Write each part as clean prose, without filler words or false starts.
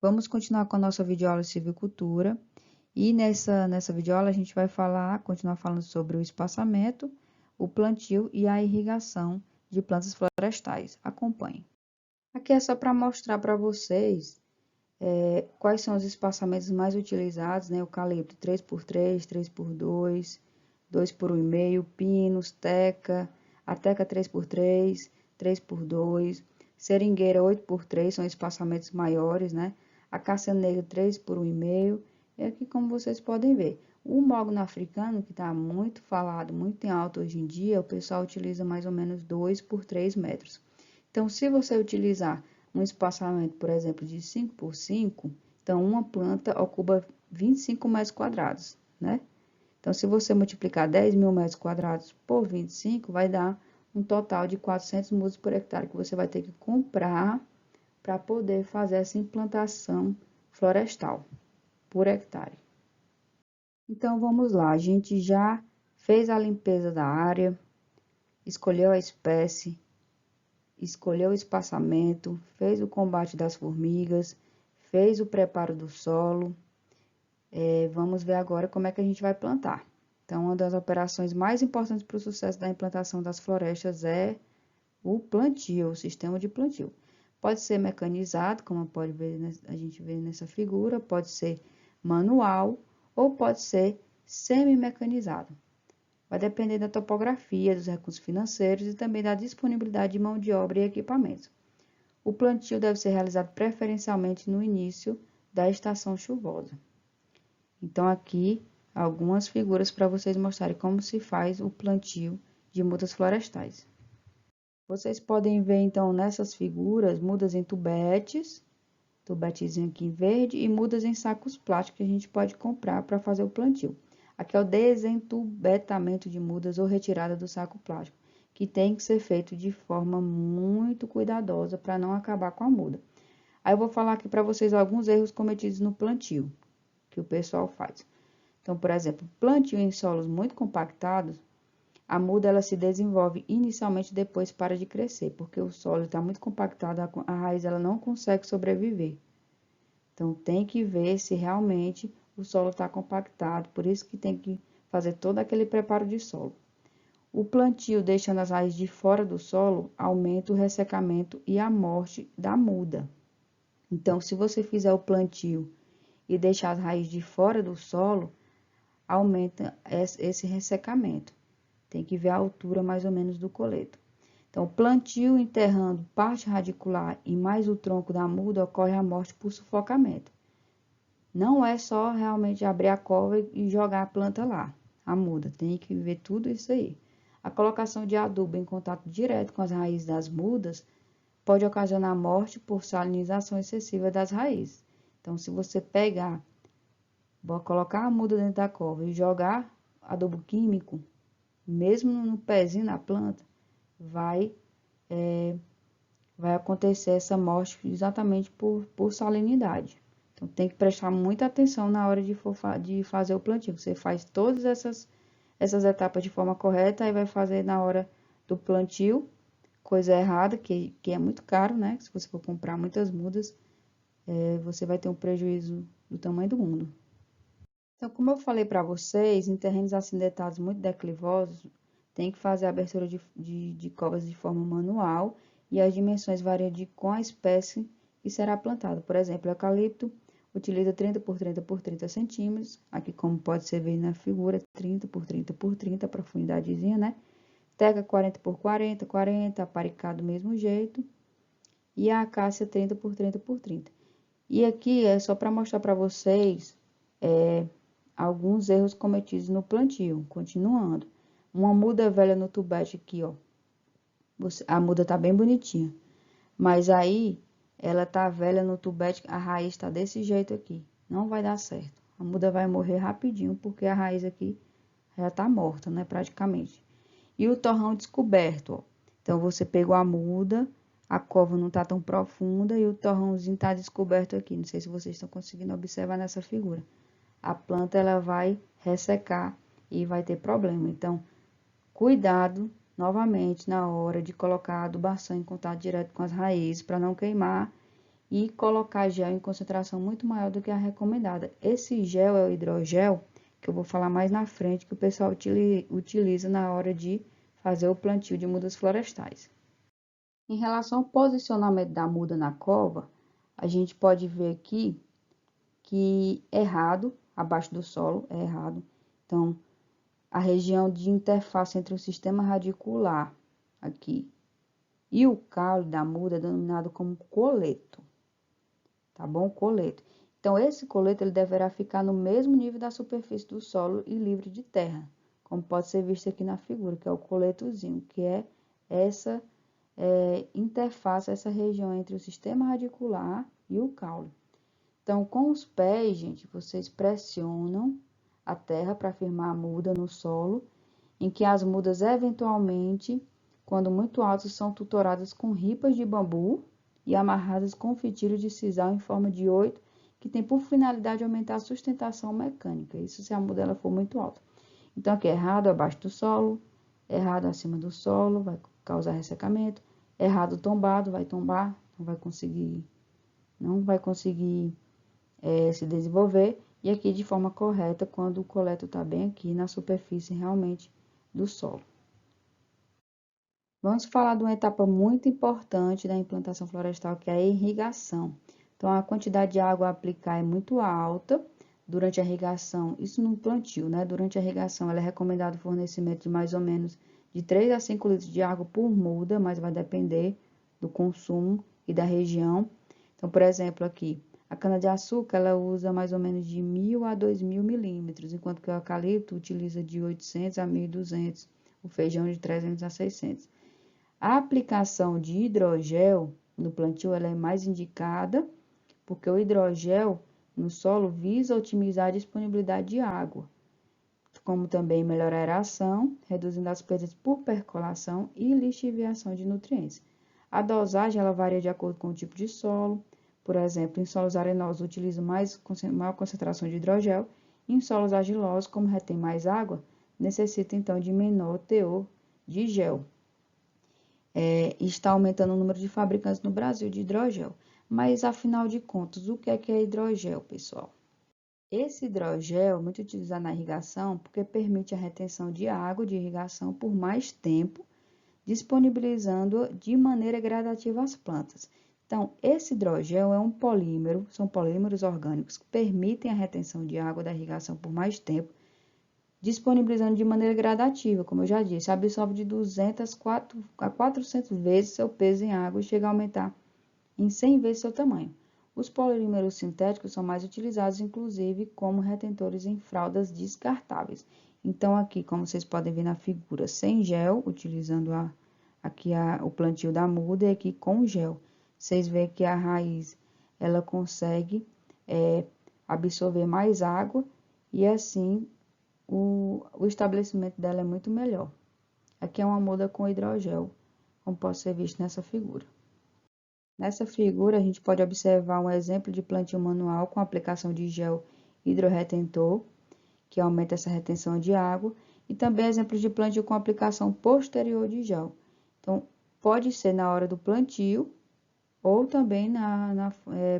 Vamos continuar com a nossa videoaula de silvicultura. E nessa videoaula a gente vai continuar falando sobre o espaçamento, o plantio e a irrigação de plantas florestais. Acompanhe. Aqui é só para mostrar para vocês quais são os espaçamentos mais utilizados, né? Eucalipto 3x3, 3x2, 2x1,5, pinos, teca, a teca 3x3, 3x2, seringueira 8x3, são espaçamentos maiores, né? A cássia negra 3x1,5, e aqui como vocês podem ver, o mogno africano, que está muito falado, muito em alta hoje em dia, o pessoal utiliza mais ou menos 2x3 metros. Então, se você utilizar um espaçamento, por exemplo, de 5x5, então uma planta ocupa 25 metros quadrados, né? Então, se você multiplicar 10.000 metros quadrados por 25, vai dar um total de 400 mudas por hectare que você vai ter que comprar para poder fazer essa implantação florestal por hectare. Então, vamos lá. A gente já fez a limpeza da área, escolheu a espécie, escolheu o espaçamento, fez o combate das formigas, fez o preparo do solo. Vamos ver agora como é que a gente vai plantar. Então, uma das operações mais importantes para o sucesso da implantação das florestas é o plantio, o sistema de plantio. Pode ser mecanizado, como a gente vê nessa figura, pode ser manual ou pode ser semi-mecanizado. Vai depender da topografia, dos recursos financeiros e também da disponibilidade de mão de obra e equipamentos. O plantio deve ser realizado preferencialmente no início da estação chuvosa. Então, aqui, algumas figuras para vocês mostrarem como se faz o plantio de mudas florestais. Vocês podem ver, então, nessas figuras, mudas em tubetezinho aqui em verde, e mudas em sacos plásticos que a gente pode comprar para fazer o plantio. Aqui é o desentubetamento de mudas ou retirada do saco plástico, que tem que ser feito de forma muito cuidadosa para não acabar com a muda. Aí eu vou falar aqui para vocês alguns erros cometidos no plantio, que o pessoal faz. Então, por exemplo, plantio em solos muito compactados, a muda ela se desenvolve inicialmente, depois para de crescer, porque o solo está muito compactado, a raiz ela não consegue sobreviver. Então, tem que ver se realmente o solo está compactado, por isso que tem que fazer todo aquele preparo de solo. O plantio, deixando as raízes de fora do solo, aumenta o ressecamento e a morte da muda. Então, se você fizer o plantio e deixar as raízes de fora do solo, aumenta esse ressecamento. Tem que ver a altura mais ou menos do coleto. Então, plantio enterrando parte radicular e mais o tronco da muda, ocorre a morte por sufocamento. Não é só realmente abrir a cova e jogar a planta lá, a muda. Tem que ver tudo isso aí. A colocação de adubo em contato direto com as raízes das mudas pode ocasionar morte por salinização excessiva das raízes. Então, se você colocar a muda dentro da cova e jogar adubo químico, mesmo no pezinho da planta, vai acontecer essa morte exatamente por salinidade. Então, tem que prestar muita atenção na hora de fazer o plantio. Você faz todas essas etapas de forma correta, aí vai fazer na hora do plantio, coisa errada, que é muito caro, né? Se você for comprar muitas mudas, você vai ter um prejuízo do tamanho do mundo. Então, como eu falei para vocês, em terrenos acidentados muito declivosos, tem que fazer a abertura de covas de forma manual e as dimensões variam com a espécie que será plantada. Por exemplo, o eucalipto utiliza 30 por 30 por 30 centímetros, aqui como pode ser ver na figura, 30 por 30 por 30, profundidadezinha, né? Teca 40 por 40, 40, aparicado do mesmo jeito, e a acácia 30 por 30 por 30. E aqui é só para mostrar para vocês alguns erros cometidos no plantio. Continuando. Uma muda velha no tubete aqui, ó. A muda tá bem bonitinha. Mas aí, ela tá velha no tubete, a raiz tá desse jeito aqui. Não vai dar certo. A muda vai morrer rapidinho, porque a raiz aqui já tá morta, né, praticamente. E o torrão descoberto, ó. Então, você pegou a muda, a cova não tá tão profunda e o torrãozinho tá descoberto aqui. Não sei se vocês estão conseguindo observar nessa figura. A planta ela vai ressecar e vai ter problema. Então, cuidado novamente na hora de colocar a adubação em contato direto com as raízes para não queimar e colocar gel em concentração muito maior do que a recomendada. Esse gel é o hidrogel, que eu vou falar mais na frente, que o pessoal utiliza na hora de fazer o plantio de mudas florestais. Em relação ao posicionamento da muda na cova, a gente pode ver aqui que é errado, abaixo do solo, é errado. Então, a região de interface entre o sistema radicular aqui e o caule da muda é denominado como coleto, tá bom? Coleto. Então, esse coleto ele deverá ficar no mesmo nível da superfície do solo e livre de terra, como pode ser visto aqui na figura, que é o coletozinho, que é essa interface, essa região entre o sistema radicular e o caule. Então, com os pés, gente, vocês pressionam a terra para firmar a muda no solo, em que as mudas, eventualmente, quando muito altas, são tuturadas com ripas de bambu e amarradas com fitilho de sisal em forma de 8, que tem por finalidade aumentar a sustentação mecânica. Isso se a muda ela for muito alta. Então, aqui errado abaixo do solo, errado acima do solo, vai causar ressecamento. Errado tombado, vai tombar, não vai conseguir se desenvolver. E aqui de forma correta, quando o coleto está bem aqui na superfície realmente do solo. Vamos falar de uma etapa muito importante da implantação florestal, que é a irrigação. Então, a quantidade de água a aplicar é muito alta durante a irrigação, isso no plantio, né? Durante a irrigação, ela é recomendado o fornecimento de mais ou menos de 3 a 5 litros de água por muda, mas vai depender do consumo e da região. Então, por exemplo, aqui, a cana-de-açúcar, ela usa mais ou menos de 1.000 a 2.000 milímetros, enquanto que o eucalipto utiliza de 800 a 1.200, o feijão de 300 a 600. A aplicação de hidrogel no plantio ela é mais indicada, porque o hidrogel no solo visa otimizar a disponibilidade de água, como também melhorar a aeração, reduzindo as perdas por percolação e lixiviação de nutrientes. A dosagem ela varia de acordo com o tipo de solo. Por exemplo, em solos arenosos utiliza maior concentração de hidrogel, e em solos argilosos, como retém mais água, necessita então de menor teor de gel. Está aumentando o número de fabricantes no Brasil de hidrogel. Mas, afinal de contas, o que é hidrogel, pessoal? Esse hidrogel é muito utilizado na irrigação porque permite a retenção de água de irrigação por mais tempo, disponibilizando de maneira gradativa as plantas. Então, esse hidrogel é um polímero, são polímeros orgânicos que permitem a retenção de água da irrigação por mais tempo, disponibilizando de maneira gradativa, como eu já disse, absorve de 200 a 400 vezes seu peso em água e chega a aumentar em 100 vezes seu tamanho. Os polímeros sintéticos são mais utilizados, inclusive, como retentores em fraldas descartáveis. Então, aqui, como vocês podem ver na figura, sem gel, utilizando o plantio da muda, e aqui com gel. Vocês veem que a raiz, ela consegue absorver mais água e, assim, o estabelecimento dela é muito melhor. Aqui é uma muda com hidrogel, como pode ser visto nessa figura. Nessa figura, a gente pode observar um exemplo de plantio manual com aplicação de gel hidrorretentor, que aumenta essa retenção de água, e também exemplos de plantio com aplicação posterior de gel. Então, pode ser na hora do plantio ou também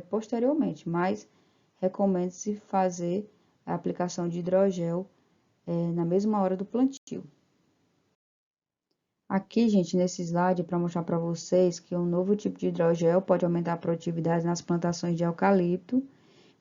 posteriormente, mas recomenda-se fazer a aplicação de hidrogel na mesma hora do plantio. Aqui, gente, nesse slide, para mostrar para vocês que um novo tipo de hidrogel pode aumentar a produtividade nas plantações de eucalipto,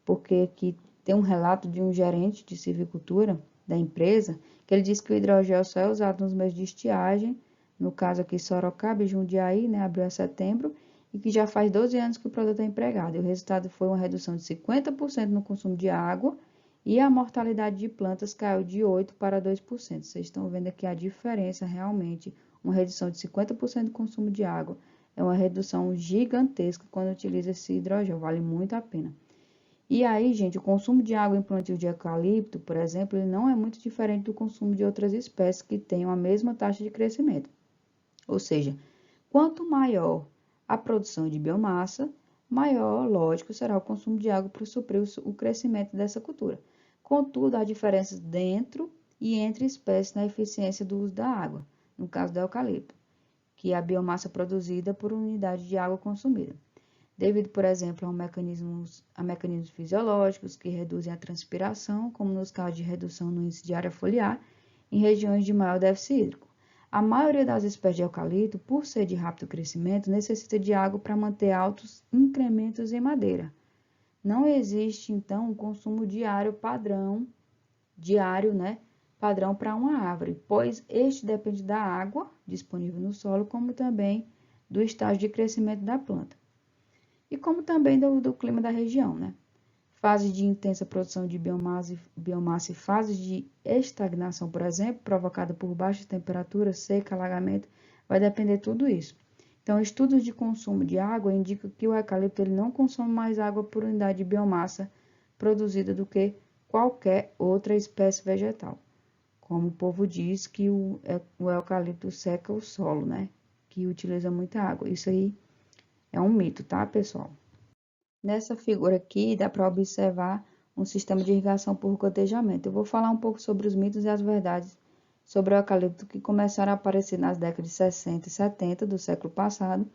porque aqui tem um relato de um gerente de silvicultura da empresa, que ele diz que o hidrogel só é usado nos meses de estiagem, no caso aqui Sorocaba e Jundiaí, né, abril a setembro, e que já faz 12 anos que o produto é empregado. E o resultado foi uma redução de 50% no consumo de água e a mortalidade de plantas caiu de 8% para 2%. Vocês estão vendo aqui a diferença realmente. Uma redução de 50% do consumo de água é uma redução gigantesca quando utiliza esse hidrogel, vale muito a pena. E aí, gente, o consumo de água em plantio de eucalipto, por exemplo, ele não é muito diferente do consumo de outras espécies que tenham a mesma taxa de crescimento. Ou seja, quanto maior a produção de biomassa, maior, lógico, será o consumo de água para suprir o crescimento dessa cultura. Contudo, há diferenças dentro e entre espécies na eficiência do uso da água, no caso do eucalipto, que é a biomassa produzida por unidade de água consumida. devido, por exemplo, a mecanismos fisiológicos que reduzem a transpiração, como nos casos de redução no índice de área foliar, em regiões de maior déficit hídrico. A maioria das espécies de eucalipto, por ser de rápido crescimento, necessita de água para manter altos incrementos em madeira. Não existe, então, um consumo diário padrão para uma árvore, pois este depende da água disponível no solo, como também do estágio de crescimento da planta. E como também do clima da região, né? Fases de intensa produção de biomassa e fases de estagnação, por exemplo, provocada por baixa temperatura, seca, alagamento, vai depender de tudo isso. Então, estudos de consumo de água indicam que o eucalipto ele não consome mais água por unidade de biomassa produzida do que qualquer outra espécie vegetal. Como o povo diz que o eucalipto seca o solo, né? Que utiliza muita água. Isso aí é um mito, tá, pessoal? Nessa figura aqui, dá para observar um sistema de irrigação por gotejamento. Eu vou falar um pouco sobre os mitos e as verdades sobre o eucalipto que começaram a aparecer nas décadas de 60 e 70 do século passado,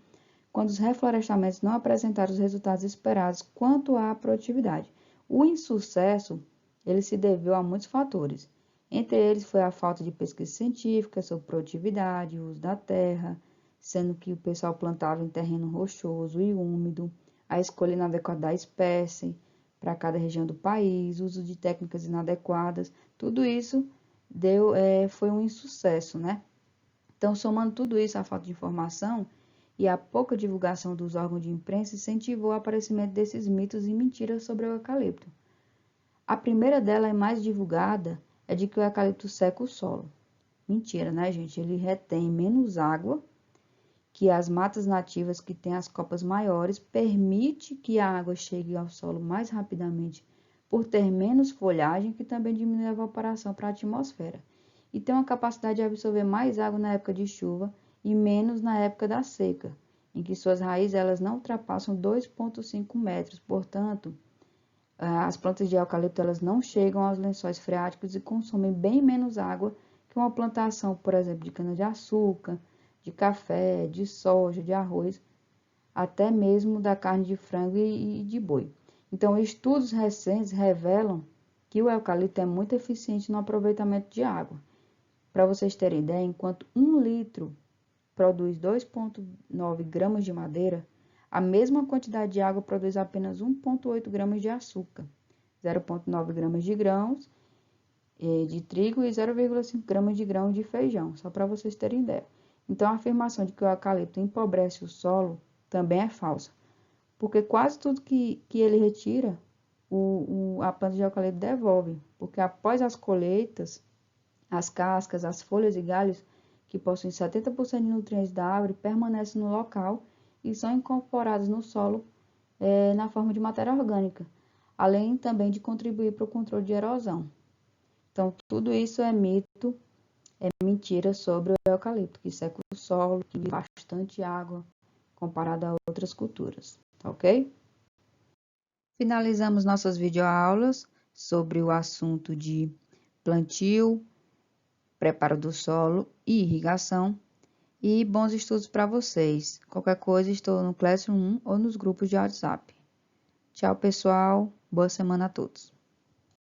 quando os reflorestamentos não apresentaram os resultados esperados quanto à produtividade. O insucesso, ele se deveu a muitos fatores. Entre eles foi a falta de pesquisa científica sobre produtividade, o uso da terra, sendo que o pessoal plantava em terreno rochoso e úmido, a escolha inadequada da espécie para cada região do país, uso de técnicas inadequadas, tudo isso foi um insucesso, né? Então, somando tudo isso à falta de informação e à pouca divulgação dos órgãos de imprensa, incentivou o aparecimento desses mitos e mentiras sobre o eucalipto. A primeira dela, é mais divulgada, é de que o eucalipto seca o solo. Mentira, né, gente? Ele retém menos água que as matas nativas que têm as copas maiores, permite que a água chegue ao solo mais rapidamente por ter menos folhagem, que também diminui a evaporação para a atmosfera. E tem uma capacidade de absorver mais água na época de chuva e menos na época da seca, em que suas raízes elas não ultrapassam 2,5 metros. Portanto, as plantas de eucalipto elas não chegam aos lençóis freáticos e consomem bem menos água que uma plantação, por exemplo, de cana-de-açúcar, de café, de soja, de arroz, até mesmo da carne de frango e de boi. Então, estudos recentes revelam que o eucalipto é muito eficiente no aproveitamento de água. Para vocês terem ideia, enquanto 1 litro produz 2,9 gramas de madeira, a mesma quantidade de água produz apenas 1,8 gramas de açúcar, 0,9 gramas de grãos de trigo e 0,5 gramas de grão de feijão, só para vocês terem ideia. Então, a afirmação de que o eucalipto empobrece o solo também é falsa, porque quase tudo que ele retira, a planta de eucalipto devolve, porque após as colheitas, as cascas, as folhas e galhos, que possuem 70% de nutrientes da árvore, permanecem no local e são incorporados no solo na forma de matéria orgânica, além também de contribuir para o controle de erosão. Então, tudo isso é mito, é mentira sobre o eucalipto, que seca o solo, que vive bastante água comparado a outras culturas, tá ok? Finalizamos nossas videoaulas sobre o assunto de plantio, preparo do solo e irrigação. E bons estudos para vocês. Qualquer coisa, estou no Classroom 1 ou nos grupos de WhatsApp. Tchau, pessoal. Boa semana a todos.